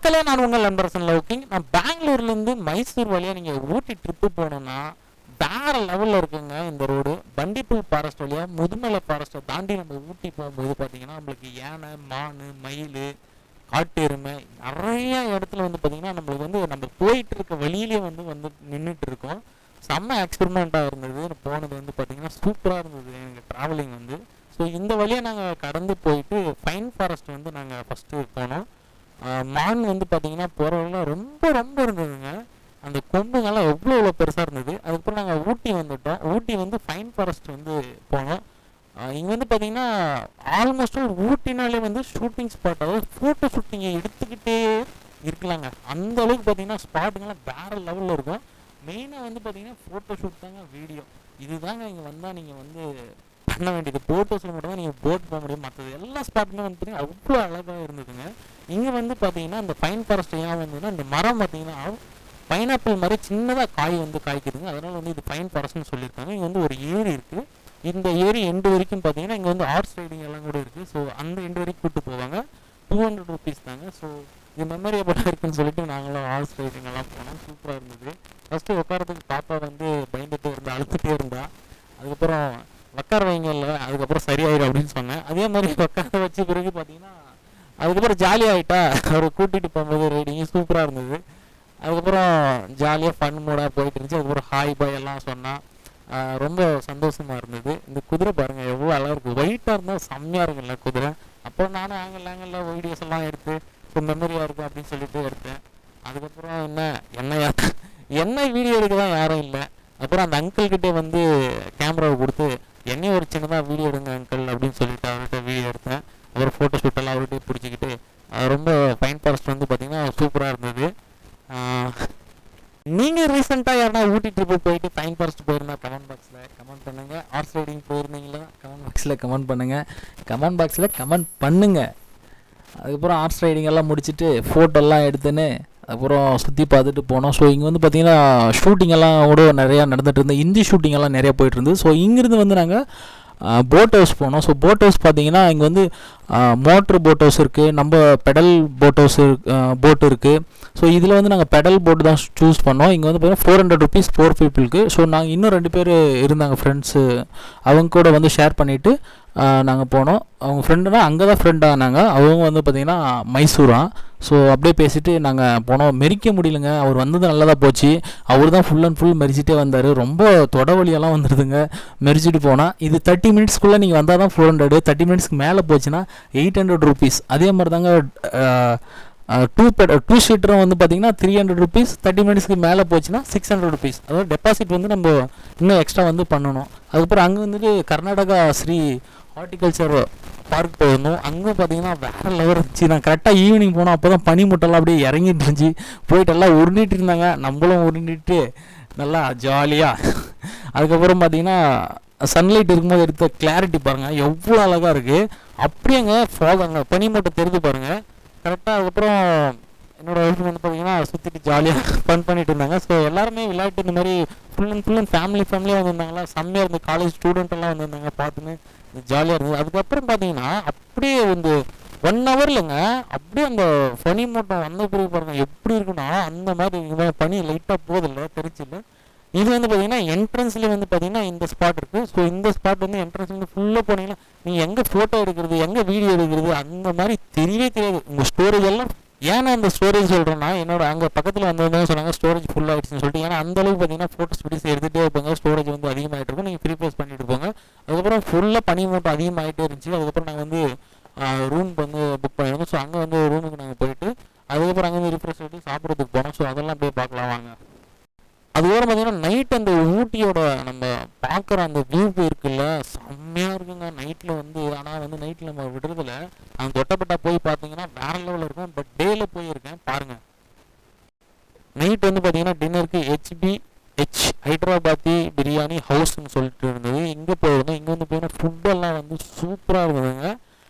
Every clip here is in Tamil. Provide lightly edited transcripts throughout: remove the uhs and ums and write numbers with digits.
மக்களே, நான் உங்கள் நண்பரசன் லவ்கிங். நான் பெங்களூர்லேருந்து மைசூர் வழியாக நீங்கள் ஊட்டி ட்ரிப்பு போனோன்னா வேறு லெவலில் இருக்குங்க இந்த ரோடு. பண்டிப்புல் ஃபாரஸ்ட் வழியாக முதுமலை ஃபாரஸ்ட்டை தாண்டி நம்ம ஊட்டி போகும்போது பார்த்தீங்கன்னா நம்மளுக்கு யானை, மான், மயில், காட்டு எருமை நிறைய இடத்துல வந்து பார்த்திங்கன்னா நம்மளுக்கு வந்து நம்ம போயிட்டு இருக்க வழியிலே வந்து நின்றுட்டு இருக்கோம். செம்ம எக்ஸ்பெரிமெண்ட்டாக இருந்தது. போனது வந்து பார்த்திங்கன்னா சூப்பராக இருந்தது எனக்கு ட்ராவலிங் வந்து. ஸோ இந்த வழியாக நாங்கள் கடந்து போயிட்டு ஃபைன் ஃபாரஸ்ட் வந்து நாங்கள் ஃபஸ்ட்டு போனோம். மான் வந்து பார்த்திங்கன்னா போகிறவங்களாம் ரொம்ப ரொம்ப இருந்ததுங்க. அந்த கொம்புங்கெல்லாம் எவ்வளோ பெருசாக இருந்தது. அதுக்கப்புறம் நாங்கள் ஊட்டி வந்துவிட்டோம். ஊட்டி வந்து ஃபைன் ஃபாரஸ்ட் வந்து போனோம். இங்கே வந்து பார்த்திங்கன்னா ஆல்மோஸ்ட் ஊட்டினாலே வந்து ஷூட்டிங் ஸ்பாட், அதாவது ஃபோட்டோ ஷூட்டிங்கை எடுத்துக்கிட்டே இருக்கலாங்க. அந்த அளவுக்கு பார்த்திங்கன்னா ஸ்பாட்டுங்கெல்லாம் வேறு லெவலில் இருக்கும். மெயினாக வந்து பார்த்திங்கன்னா ஃபோட்டோ ஷூட் தாங்க, வீடியோ இதுதாங்க. இங்கே வந்தால் நீங்கள் வந்து பண்ண வேண்டியது. ஃபோட்டோஸில் மட்டும் தான் நீங்கள் போட் போக முடியும். மற்றது எல்லா ஸ்பாட்டுமே வந்து பார்த்திங்கன்னா அவ்வளோ அழகாக இருந்ததுங்க. இங்கே வந்து பார்த்திங்கன்னா இந்த ஃபைன் ஃபாரஸ்ட் ஏன் வந்ததுன்னா இந்த மரம் பார்த்திங்கன்னா பைனாப்பிள் மாதிரி சின்னதாக காய் வந்து காய்க்குதுங்க. அதனால் வந்து இது ஃபைன் ஃபாரஸ்ட்னு சொல்லியிருக்காங்க. இங்கே வந்து ஒரு ஏரி இருக்குது. இந்த ஏரி எண்டு வரைக்கும் பார்த்தீங்கன்னா இங்கே வந்து ஹார்ஸ் ரைடிங் எல்லாம் கூட இருக்குது. ஸோ அந்த எண்டு வரைக்கும் கூப்பிட்டு போவாங்க. 200 rupees தாங்க. ஸோ இது மெமரியபிளாக இருக்குன்னு சொல்லிட்டு நாங்களும் ஹார்ஸ் ரைடிங் எல்லாம் போனோம். சூப்பராக இருந்தது. ஃபஸ்ட்டு உட்காரத்துக்கு பாப்பா வந்து பயந்துகிட்டே இருந்தா, அழுத்துகிட்டே இருந்தா. அதுக்கப்புறம் உட்கார வைங்க இல்லை, அதுக்கப்புறம் சரியாயிடும் அப்படின்னு சொன்னேன். அதே மாதிரி உட்கார வச்ச பிறகு பார்த்தீங்கன்னா அதுக்கப்புறம் ஜாலியாகிட்டா. அவரை கூட்டிகிட்டு போகும்போது ரைடிங்கு சூப்பராக இருந்தது. அதுக்கப்புறம் ஜாலியாக ஃபன் மூடாக போயிட்டு இருந்துச்சு. அதுக்கப்புறம் ஹாய் பாய் எல்லாம் சொன்னால் ரொம்ப சந்தோஷமாக இருந்தது. இந்த குதிரை பாருங்கள் எவ்வளோ அழகாக இருக்குது. ஒயிட்டாக இருந்தால் செம்மையாக இருக்குல்ல குதிரை. அப்புறம் நானும் ஆங்கிள் வீடியோஸ் எல்லாம் எடுத்து இப்போ மெமரியாக இருக்கும் அப்படின்னு சொல்லிட்டு எடுத்தேன். அதுக்கப்புறம் என்ன வீடியோ எடுக்க தான் யாரும் இல்லை. அப்புறம் அந்த அங்கிள்கிட்டே வந்து கேமராவை கொடுத்து என்னையும் ஒரு சின்னதாக வீடியோ எடுங்க அங்கிள் அப்படின்னு சொல்லிட்டு அவர்கிட்ட வீடியோ எடுத்தேன். அப்புறம் ஃபோட்டோ ஷூட்டெல்லாம் அவர்கிட்ட பிடிச்சிக்கிட்டு ரொம்ப ஃபைன் ஃபாரஸ்ட் வந்து பார்த்திங்கன்னா சூப்பராக இருந்தது. நீங்கள் ரீசெண்டாக யாருன்னா ஊட்டி ட்ரிப்பு போயிட்டு ஃபைன் ஃபாரஸ்ட் போயிருந்தா கமெண்ட் பாக்ஸில் கமெண்ட் பண்ணுங்கள். ஹார்ஸ் ரைடிங் போயிருந்தீங்களா கமெண்ட் பாக்ஸில் கமெண்ட் பண்ணுங்கள். அதுக்கப்புறம் ஹார்ஸ் ரைடிங் எல்லாம் முடிச்சுட்டு ஃபோட்டோலாம் எடுத்துன்னு அப்புறம் சுற்றி பார்த்துட்டு போனோம். ஸோ இங்கே வந்து பார்த்திங்கன்னா ஷூட்டிங் எல்லாம் கூட நிறையா நடந்துகிட்டு இருந்தது. ஹிந்தி ஷூட்டிங் எல்லாம் நிறையா போயிட்டு இருந்தது. ஸோ இங்கேருந்து வந்து நாங்கள் போட் ஹவுஸ் போனோம். ஸோ போட் ஹவுஸ் பார்த்திங்கன்னா இங்கே வந்து மோட்ரு போட் ஹவுஸ் இருக்குது, நம்ம பெடல் போட் இருக்குது. ஸோ இதில் வந்து நாங்கள் பெடல் போட்டு தான் சூஸ் பண்ணோம். இங்கே வந்து பார்த்தீங்கன்னா 400 rupees 4 பீப்புளுக்கு. ஸோ நாங்கள் இன்னும் 2 பேர் இருந்தாங்க ஃப்ரெண்ட்ஸு, அவங்க கூட வந்து ஷேர் பண்ணிவிட்டு நாங்கள் போனோம். அவங்க ஃப்ரெண்டுனா அங்கே தான் ஃப்ரெண்டானாங்க. அவங்க வந்து பார்த்திங்கன்னா மைசூரா. ஸோ அப்படியே பேசிவிட்டு நாங்கள் போனோம். மெரிக்க முடியலங்க. அவர் வந்தது நல்லதாக போச்சு. அவர் தான் ஃபுல் அண்ட் ஃபுல் மெரிச்சிட்டே வந்தார். ரொம்ப தொடவழியெல்லாம் வந்துடுதுங்க மெரிச்சிட்டு போனால். இது 30 minutesக்குள்ளே நீங்கள் வந்தால் தான் 400, 30 minutesக்கு மேலே போச்சுன்னா 800 rupees. அதே மாதிரி தாங்க 2 சீட்டரும் வந்து பார்த்திங்கன்னா 300 rupees, 30 minutesக்கு மேலே போச்சுன்னா 600 rupees. அதாவது டெபாசிட் வந்து நம்ம இன்னும் எக்ஸ்ட்ரா வந்து பண்ணணும். அதுக்கப்புறம் அங்கே வந்துட்டு கர்நாடகா ஸ்ரீ ஹார்டிகல்ச்சர் பார்க் போயிருந்தோம். அங்கே பார்த்தீங்கன்னா வேறு லெவல் இருந்துச்சு. நான் கரெக்டாக ஈவினிங் போனோம். அப்போ தான் பனிமுட்டெல்லாம் அப்படியே இறங்கிட்டு இருந்துச்சு. போயிட்டு எல்லாம் உருண்டிட்டு இருந்தாங்க. நம்மளும் உருண்டிட்டு நல்லா ஜாலியாக. அதுக்கப்புறம் பார்த்தீங்கன்னா சன்லைட் இருக்கும்போது எடுத்த கிளாரிட்டி பாருங்கள் எவ்வளோ அழகாக இருக்குது. அப்படியேங்க ஃபாகாங்க பனிமூட்டை தெரிஞ்சு பாருங்கள் கரெக்டாக. அதுக்கப்புறம் என்னோடய ஒய்ஃப் வந்து பார்த்தீங்கன்னா சுற்றிட்டு ஜாலியாக ஃபன் பண்ணிட்டு இருந்தாங்க. ஸோ எல்லாருமே விளையாட்டு இந்த மாதிரி ஃபுல் அண்ட் ஃபேமிலியாக வந்திருந்தாங்களா, செம்மையாக இருந்து காலேஜ் ஸ்டூடெண்ட்டெல்லாம் வந்திருந்தாங்க. பார்த்துன்னு ஜாலியாக இருந்தது. அதுக்கப்புறம் பார்த்தீங்கன்னா அப்படியே வந்து 1 hour இல்லைங்க, அப்படியே அந்த பனி மூட்டம் வந்த பிறகு பாருங்கள் எப்படி இருக்குன்னா அந்த மாதிரி பனி லைட்டாக போதில்லை தெரிச்சில்லை. இது வந்து பார்த்தீங்கன்னா என்ட்ரன்ஸ்லேயே வந்து பார்த்தீங்கன்னா இந்த ஸ்பாட் இருக்குது. ஸோ இந்த ஸ்பாட் வந்து என்ட்ரன்ஸ்லேருந்து ஃபுல்லாக போனீங்கன்னா நீங்கள் எங்கே ஃபோட்டோ எடுக்கிறது, எங்கே வீடியோ எடுக்கிறது அந்த மாதிரி தெரியவே தெரியாது. உங்கள் ஸ்டோரேஜ் எல்லாம் ஏன்னா அந்த ஸ்டோரேஜ் சொல்கிறேன்னா என்னோட அங்கே பக்கத்தில் வந்தவங்க சொன்னாங்க ஸ்டோரேஜ் ஃபுல் ஆகிடுச்சுன்னு சொல்லிட்டு. ஏன்னா அந்தளவுக்கு பார்த்தீங்கன்னா ஃபோட்டோஸ் வீடியோஸ் எடுத்துகிட்டே இருப்பாங்க. ஸ்டோரேஜ் வந்து அதிகமாகிட்டு இருக்கும். நீங்கள் ப்ரீப்ளேஸ் பண்ணிட்டு போங்க. அதுக்கப்புறம் ஃபுல்லாக பனி மூட்டம் அதிகமாகிட்டே இருந்துச்சு. அதுக்கப்புறம் நாங்கள் வந்து ரூமுக்கு வந்து புக் பண்ணியிருந்தோம். ஸோ அங்கே வந்து ரூமுக்கு நாங்கள் போயிட்டு அதுக்கப்புறம் அங்கே வந்து ரிஃப்ரெஷ் ஆகிட்டு சாப்பிட்றதுக்கு போனோம். ஸோ அதெல்லாம் போய் பார்க்கலாம் வாங்க. அதுக்கப்புறம் பார்த்தீங்கன்னா நைட் அந்த ஊட்டியோட நம்ம பார்க்குற அந்த வியூ இருக்குல்ல செம்மையாக இருக்குங்க நைட்டில் வந்து. ஆனால் வந்து நைட்டில் நம்ம விடுறதில்ல. அந்த தொட்டப்பட்டா போய் பார்த்தீங்கன்னா வேறு லெவலில் இருக்கும். பட் டேயில் போயிருக்கேன் பாருங்கள். நைட் வந்து பார்த்தீங்கன்னா டின்னருக்கு HBH ஹைதராபாத்தி பிரியாணி ஹவுஸ்ன்னு சொல்லிட்டு இருந்தது. இங்கே போயிருந்தோம். இங்கே வந்து பார்த்தீங்கன்னா ஃபுட்டெல்லாம் வந்து சூப்பராக இருந்ததுங்க.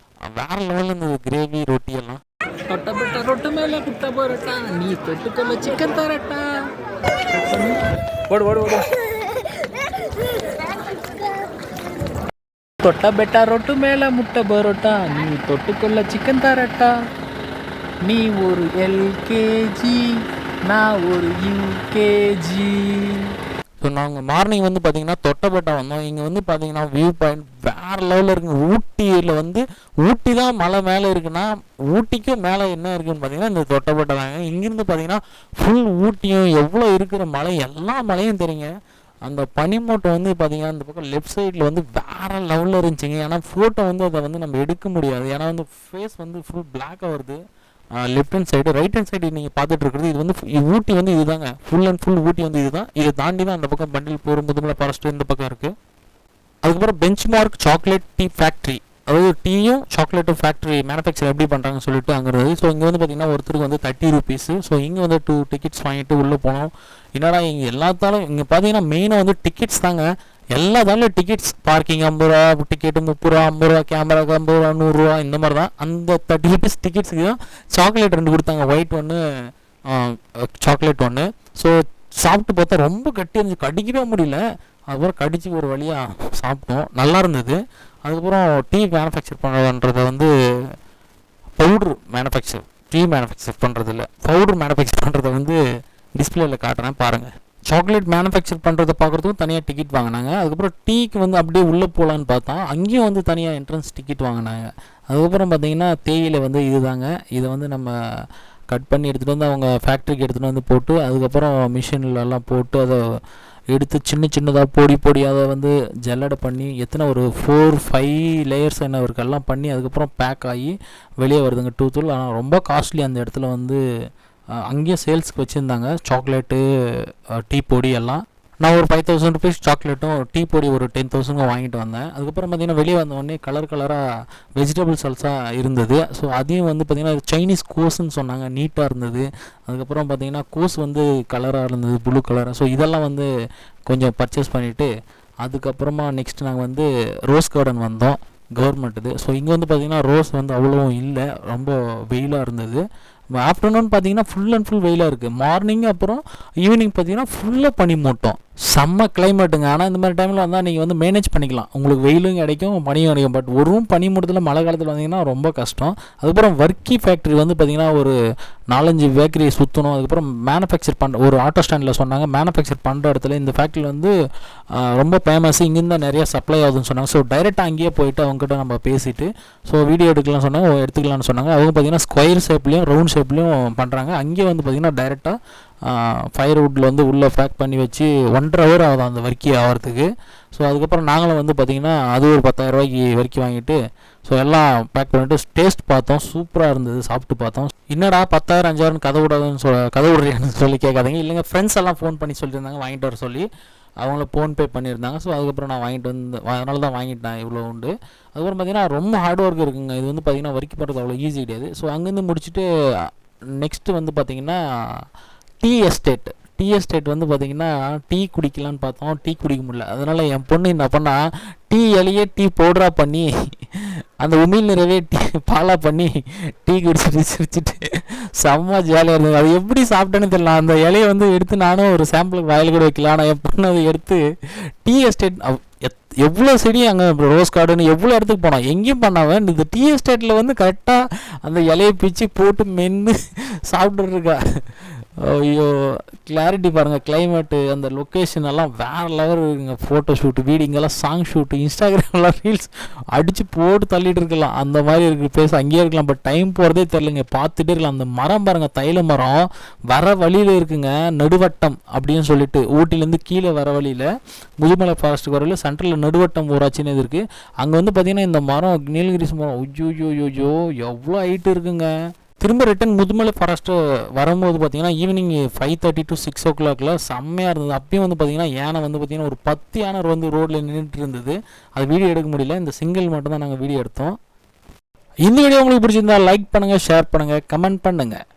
வேறு லெவலில் இருந்தது. கிரேவி ரொட்டி எல்லாம் தொட்டப்பட்ட ரொட்டு மேலே குட்ட போறட்டா, நீ தொட்டுக்கொள்ள சிக்கன் தரட்டா. தொட்ட பெட்டா ரொட்டு மேல முட்டை பரோட்டா, நீ தொட்டுக்கொள்ள சிக்கன் தரட்டா. நீ ஒரு எல்கேஜி, நான் ஒரு யூகேஜி. ஸோ நாங்கள் மார்னிங் வந்து பார்த்தீங்கன்னா தொட்டபெட்டா வந்தோம். இங்கே வந்து பார்த்தீங்கன்னா வியூ பாயிண்ட் வேறு லெவலில் இருக்குங்க. ஊட்டியில் வந்து ஊட்டி தான் மலை மேலே இருக்குன்னா ஊட்டிக்கும் மேலே என்ன இருக்குதுன்னு பார்த்தீங்கன்னா இந்த தொட்டபெட்டா தாங்க. இங்கேருந்து பார்த்தீங்கன்னா ஃபுல் ஊட்டியும் எவ்வளோ இருக்கிற மலை எல்லா மலையும் தெரியுங்க. அந்த பனிமூட்டம் வந்து பார்த்தீங்கன்னா இந்த பக்கம் லெஃப்ட் சைடில் வந்து வேறு லெவலில் இருந்துச்சுங்க. ஏன்னா ஃபோட்டோ வந்து அதை வந்து நம்ம எடுக்க முடியாது, ஏன்னா வந்து ஃபேஸ் வந்து ஃபுல் பிளாக்காக வருது. Left hand side right hand side நீங்கள் பார்த்துட்டு இருக்கிறது இது வந்து ஊட்டி வந்து இதுதாங்க. ஃபுல் அண்ட் ஃபுல் ஊட்டி வந்து இதுதான். இதை தாண்டி தான் அந்த பக்கம் பண்டில்பூர் முதுமலை ஃபாரஸ்ட் இந்த பக்கம் இருக்குது. அதுக்கப்புறம் பெஞ்ச்மார்க் சாக்லேட் டீ ஃபேக்ட்ரி, அதாவது டீயும் சாக்லேட்டும் ஃபேக்ட்ரி மேனுஃபேக்சர் எப்படி பண்ணுறாங்கன்னு சொல்லிட்டு அங்கே இருக்குது. ஸோ இங்கே வந்து பார்த்திங்கன்னா ஒருத்தருக்கு வந்து 30 rupees. ஸோ இங்கே வந்து 2 tickets வாங்கிட்டு உள்ளே போனோம். என்னடா இங்கே எல்லாத்தாலும் இங்கே பார்த்தீங்கன்னா மெயினாக வந்து டிக்கெட்ஸ் தாங்க. எல்லாத்தாலும் டிக்கெட்ஸ், பார்க்கிங் 50 ரூபா, டிக்கெட்டு 30 ரூபா, 50 ரூபா, கேமராக்கு 50 ரூபா, 100 ரூபா இந்த மாதிரி தான். அந்த 30 rupees டிக்கெட்ஸுக்கு தான் சாக்லேட் 2 கொடுத்தாங்க, ஒயிட் ஒன்று சாக்லேட் ஒன்று. ஸோ சாப்பிட்டு பார்த்தா ரொம்ப கட்டி இருந்துச்சு, கடிக்கவே முடியல. அதுக்கப்புறம் கடிச்சு ஒரு வழியாக சாப்பிட்டோம், நல்லா இருந்தது. அதுக்கப்புறம் டீ மேனுஃபேக்சர் பண்ணுறத வந்து பவுட்ரு மேனுஃபேக்சர், டீ மேனுஃபேக்சர் பண்ணுறது இல்லை, பவுட்ரு மேனுஃபேக்சர் பண்ணுறத வந்து டிஸ்பிளேயில் காட்டுறேன் பாருங்கள். சாக்லேட் மேனுஃபேக்சர் பண்ணுறதை பார்க்குறதுக்கும் தனியாக டிக்கெட் வாங்கினாங்க. அதுக்கப்புறம் டீக்கு வந்து அப்படியே உள்ளே போகலான்னு பார்த்தா அங்கேயும் வந்து தனியாக என்ட்ரன்ஸ் டிக்கெட் வாங்கினாங்க. அதுக்கப்புறம் பார்த்திங்கன்னா தேயிலை வந்து இது தாங்க. இதை வந்து நம்ம கட் பண்ணி எடுத்துகிட்டு வந்து அவங்க ஃபேக்ட்ரிக்கு எடுத்துகிட்டு வந்து போட்டு அதுக்கப்புறம் மிஷின்லலாம் போட்டு அதை எடுத்து சின்ன சின்னதாக பொடி அதை வந்து ஜல்லடை பண்ணி ஒரு 4-5 லேயர்ஸ் என்ன இருக்கெல்லாம் பண்ணி அதுக்கப்புறம் பேக் ஆகி வெளியே வருதுங்க 2 தூள். ஆனால் ரொம்ப காஸ்ட்லி அந்த இடத்துல வந்து. அங்கேயும் சேல்ஸ்க்கு வச்சுருந்தாங்க சாக்லேட்டு, டீ பொடி எல்லாம். நான் ஒரு 5000 rupees சாக்லேட்டும் டீ பொடி ஒரு 10,000 வாங்கிட்டு வந்தேன். அதுக்கப்புறம் பார்த்திங்கன்னா வெளியே வந்தோடனே கலராக வெஜிடபிள் சல்ஸா இருந்தது. ஸோ அதையும் வந்து பார்த்திங்கன்னா சைனீஸ் கோஸ்ன்னு சொன்னாங்க, நீட்டாக இருந்தது. அதுக்கப்புறம் பார்த்திங்கன்னா கோஸ் வந்து கலராக இருந்தது, ப்ளூ கலராக. ஸோ இதெல்லாம் வந்து கொஞ்சம் பர்ச்சேஸ் பண்ணிவிட்டு அதுக்கப்புறமா நெக்ஸ்ட் நாங்கள் வந்து ரோஸ் கார்டன் வந்தோம், கவர்மெண்ட்டுது. ஸோ இங்கே வந்து பார்த்திங்கன்னா ரோஸ் வந்து அவ்வளோவும் இல்லை, ரொம்ப வெயிலாக இருந்தது. ஆஃப்டர்நூன் பார்த்தீங்கன்னா ஃபுல் அண்ட் ஃபுல் வெயிலாக இருக்குது. மார்னிங் அப்புறம் ஈவினிங் பார்த்தீங்கன்னா ஃபுல்லாக பனி மூட்டம், செம்ம கிளைமேட்டுங்க. ஆனால் இந்த மாதிரி டைமில் வந்தால் நீங்கள் வந்து மேனேஜ் பண்ணிக்கலாம், உங்களுக்கு வெயிலும் கிடைக்கும் பனியும் கிடைக்கும். பட் ஒரு பனி மூட்டத்தில் மழை காலத்தில் வந்தீங்கன்னா ரொம்ப கஷ்டம். அதுக்கப்புறம் வர்க்கி ஃபேக்ட்ரி வந்து பார்த்திங்கன்னா ஒரு 4-5 பேக்கரி சுற்றணும். அதுக்கப்புறம் மேனுஃபேக்சர் ஒரு ஆட்டோ ஸ்டாண்டில் சொன்னாங்க மேனுஃபேக்சர் பண்ணுற இடத்துல இந்த ஃபேக்ட்ரி வந்து ரொம்ப ஃபேமஸ், இங்கேருந்து தான் நிறைய சப்ளை ஆகுதுன்னு சொன்னாங்க. ஸோ டைரெக்டாக அங்கேயே போயிட்டு அவங்ககிட்ட நம்ம பேசிவிட்டு ஸோ வீடியோ எடுக்கலாம்னு சொன்னாங்க, எடுத்துக்கலாம்னு சொன்னாங்க. அவங்க பார்த்திங்கன்னா ஸ்கொயர் ஷேப்லேயும் ரவுண்ட் ஷேப்லேயும் பண்ணுறாங்க. அங்கேயே வந்து பார்த்திங்கன்னா டைரெக்டாக ஃபயர்வுட்டில் வந்து உள்ளே பேக் பண்ணி வச்சு 1.5 hour ஆகுது அந்த வர்க்கி ஆகிறதுக்கு. ஸோ அதுக்கப்புறம் நாங்களும் வந்து பார்த்திங்கன்னா அது ஒரு 10,000 ரூபாய்க்கு வர்க்கி வாங்கிட்டு ஸோ எல்லாம் பேக் பண்ணிவிட்டு டேஸ்ட் பார்த்தோம், சூப்பராக இருந்தது. சாப்பிட்டு பார்த்தோம். என்னடா 10,000 5,000 கதை விடுறியான்னு சொல்லி கேட்காதீங்க. இல்லைங்க, ஃப்ரெண்ட்ஸ் எல்லாம் ஃபோன் பண்ணி சொல்லியிருந்தாங்க வாங்கிட்டு வர சொல்லி, அவங்கள ஃபோன்பே பண்ணியிருந்தாங்க. ஸோ அதுக்கப்புறம் நான் வாங்கிட்டு வந்து அதனால தான் வாங்கிட்டேன், இவ்வளோ உண்டு. அதுக்கப்புறம் பார்த்திங்கன்னா ரொம்ப ஹார்ட் ஒர்க் இருக்குங்க. இது வந்து பார்த்திங்கன்னா வர்க்கி பண்ணுறது அவ்வளோ ஈஸி கிடையாது. ஸோ அங்கேருந்து முடிச்சுட்டு நெக்ஸ்ட்டு வந்து பார்த்திங்கன்னா டீ எஸ்டேட் வந்து பார்த்திங்கன்னா டீ குடிக்கலான்னு பார்த்தோம், டீ குடிக்க முடியல. அதனால் என் பொண்ணு என்ன பண்ணால் டீ இலையே டீ பவுடராக பண்ணி அந்த உமிழ் நிறைவே டீ பாலாக பண்ணி டீ குடிச்சிட்டு செம்ம ஜாலியாக இருந்தது. அது எப்படி சாப்பிட்டேன்னு தெரியல. அந்த இலையை வந்து எடுத்து நானும் ஒரு சாம்பிளுக்கு வாயில் கூட வைக்கலாம். ஆனால் என் பொண்ணு அதை எடுத்து டீ எஸ்டேட் எவ்வளோ செடி அங்கே ரோஸ் கார்டுன்னு எவ்வளோ இடத்துக்கு போனோம், எங்கேயும் பண்ணாமல் இந்த டீ எஸ்டேட்டில் வந்து கரெக்டாக அந்த இலையை பிச்சு போட்டு மென்று சாப்பிட்டுருக்கா. ஐயோ, கிளாரிட்டி பாருங்கள், கிளைமேட்டு, அந்த லொக்கேஷன் எல்லாம் வேறு லெவல் இருக்குங்க. ஃபோட்டோ ஷூட்டு, வீடிங்கெல்லாம், சாங் ஷூட்டு, இன்ஸ்டாகிராம்லாம் ரீல்ஸ் அடித்து போட்டு தள்ளிட்டு இருக்கலாம், அந்த மாதிரி இருக்குது பிளேஸ். அங்கேயே இருக்கலாம், பட் டைம் போகிறதே தெரிலங்க, பார்த்துட்டே இருக்கலாம். அந்த மரம் பாருங்கள், தைல மரம் வர வழியில் இருக்குங்க, நடுவட்டம் அப்படின்னு சொல்லிட்டு ஊட்டிலேருந்து கீழே வர வழியில் முதுமலை ஃபாரஸ்ட்டுக்கு வரல சென்ட்ரலில் நடுவட்டம் ஊராட்சின்னு இது இருக்குது. அங்கே வந்து பார்த்திங்கன்னா இந்த மரம் நீலகிரிஸ் மரம் ஐயோ எவ்வளோ ஹைட்டு இருக்குங்க. திரும்ப ரிட்டன் முதுமலை ஃபாரஸ்ட்டு வரும்போது பார்த்திங்கன்னா ஈவினிங் 5:30 to 6 o'clock செம்மையாக இருந்தது. அப்பயும் வந்து பார்த்திங்கன்னா யானை வந்து பார்த்திங்கன்னா ஒரு 10 யானை வந்து ரோட்டில் நின்றுட்டு இருந்தது. அது வீடியோ எடுக்க முடியல, இந்த சிங்கிள் மட்டும் தான் நாங்கள் வீடியோ எடுத்தோம். இந்த வீடியோ உங்களுக்கு பிடிச்சிருந்தா லைக் பண்ணுங்கள், ஷேர் பண்ணுங்கள், கமெண்ட் பண்ணுங்கள்.